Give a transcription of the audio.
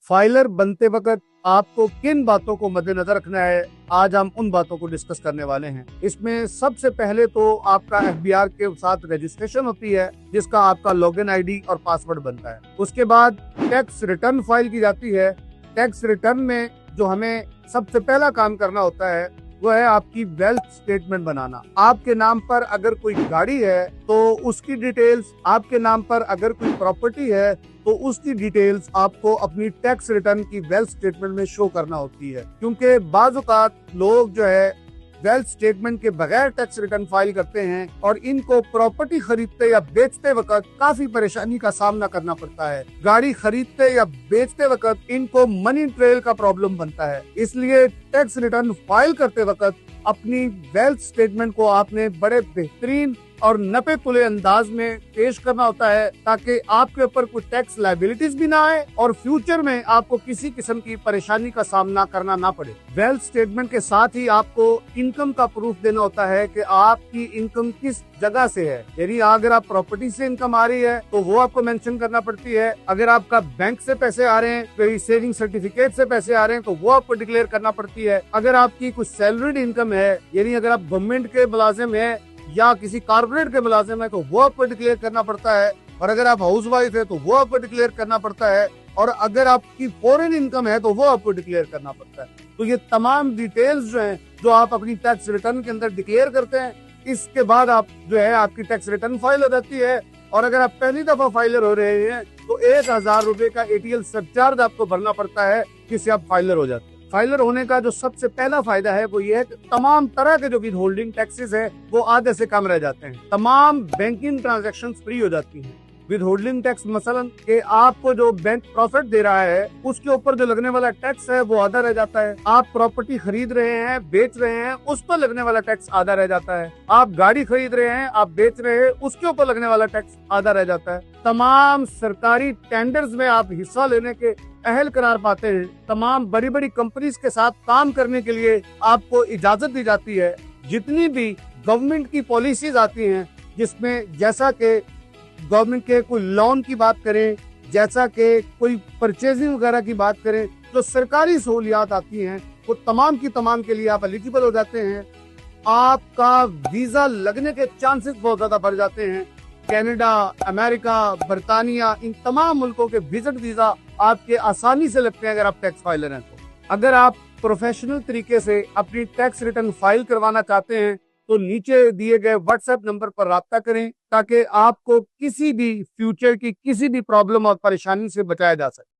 Filer बनते वक्त आपको किन बातों को मद्देनजर रखना है, आज हम उन बातों को डिस्कस करने वाले हैं। इसमें सबसे पहले तो आपका एफबीआर के साथ रजिस्ट्रेशन होती है, जिसका आपका लॉगिन आईडी और पासवर्ड बनता है। उसके बाद टैक्स रिटर्न फाइल की जाती है। टैक्स रिटर्न में जो हमें सबसे पहला काम करना होता है वो है आपकी वेल्थ स्टेटमेंट बनाना। आपके नाम पर अगर कोई गाड़ी है तो उसकी डिटेल्स, आपके नाम पर अगर कोई प्रॉपर्टी है तो उसकी डिटेल्स आपको अपनी टैक्स रिटर्न की वेल्थ स्टेटमेंट में शो करना होती है। क्योंकि बाज़ औक़ात लोग जो है वेल्थ स्टेटमेंट के बगैर टैक्स रिटर्न फाइल करते हैं और इनको प्रॉपर्टी खरीदते या बेचते वक्त काफी परेशानी का सामना करना पड़ता है। गाड़ी खरीदते या बेचते वक्त इनको मनी ट्रेल का प्रॉब्लम बनता है। इसलिए टैक्स रिटर्न फाइल करते वक्त अपनी वेल्थ स्टेटमेंट को आपने बड़े बेहतरीन और नपे तुले अंदाज में पेश करना होता है, ताकि आपके ऊपर कुछ टैक्स लायबिलिटीज भी ना आए और फ्यूचर में आपको किसी किस्म की परेशानी का सामना करना ना पड़े। वेल्थ स्टेटमेंट के साथ ही आपको इनकम का प्रूफ देना होता है कि आपकी इनकम किस जगह से है। यानी अगर आप प्रॉपर्टी से इनकम आ रही है तो वो आपको मेंशन करना पड़ती है। अगर आपका बैंक से पैसे आ रहे हैं, कोई सेविंग सर्टिफिकेट से पैसे आ रहे हैं, तो वो आपको डिक्लेयर करना पड़ती है। अगर आपकी कुछ सैलरीड इनकम है, यानी अगर आप गवर्नमेंट के मुलाजिम है या किसी कारपोरेट के मुलाजिम है, तो वो आपको डिक्लेयर करना पड़ता है। और अगर आप हाउस वाइफ है तो वो आपको डिक्लेयर करना पड़ता है। और अगर आपकी फॉरेन इनकम है तो वो आपको डिक्लेयर करना पड़ता है। तो ये तमाम डिटेल्स जो हैं, जो आप अपनी टैक्स रिटर्न के अंदर डिक्लेयर करते हैं, इसके बाद आप जो है आपकी टैक्स रिटर्न फाइल हो जाती है। और अगर आप पहली दफा फाइलर हो रहे हैं तो 1000 रुपए का एटीएल सरचार्ज आपको भरना पड़ता है, जिससे आप फाइलर हो जाते हैं। फाइलर होने का जो सबसे पहला फायदा है वो ये है कि तमाम तरह के जो विद होल्डिंग टैक्सेस है वो आधे से कम रह जाते हैं। तमाम बैंकिंग ट्रांजैक्शंस फ्री हो जाती हैं। विद होल्डिंग टैक्स मसलन कि आपको जो बैंक प्रॉफिट दे रहा है उसके ऊपर जो लगने वाला टैक्स है वो आधा रह जाता है। आप प्रॉपर्टी खरीद रहे हैं, बेच रहे हैं, उस पर लगने वाला टैक्स आधा रह जाता है। आप गाड़ी खरीद रहे हैं, आप बेच रहे हैं, उसके ऊपर लगने वाला टैक्स आधा रह जाता है। तमाम सरकारी टेंडर्स में आप हिस्सा लेने के अहल करार पाते हैं। तमाम बड़ी बड़ी कंपनीज के साथ काम करने के लिए आपको इजाजत दी जाती है। जितनी भी गवर्नमेंट की पॉलिसीज आती हैं, जिसमें जैसा कि गवर्नमेंट के कोई लोन की बात करें, जैसा कि कोई परचेजिंग वगैरह की बात करें, जो सरकारी सहूलियात आती हैं वो तमाम की तमाम के लिए आप एलिजिबल हो जाते हैं। आपका वीजा लगने के चांसेस बहुत ज्यादा बढ़ जाते हैं। कनाडा, अमेरिका, बरतानिया, इन तमाम मुल्कों के विजिट वीजा आपके आसानी से लगते हैं अगर आप टैक्स फाइलर हैं तो। अगर आप प्रोफेशनल तरीके से अपनी टैक्स रिटर्न फाइल करवाना चाहते हैं तो नीचे दिए गए व्हाट्सएप नंबर पर राब्ता करें, ताकि आपको किसी भी फ्यूचर की किसी भी प्रॉब्लम और परेशानी से बचाया जा सके।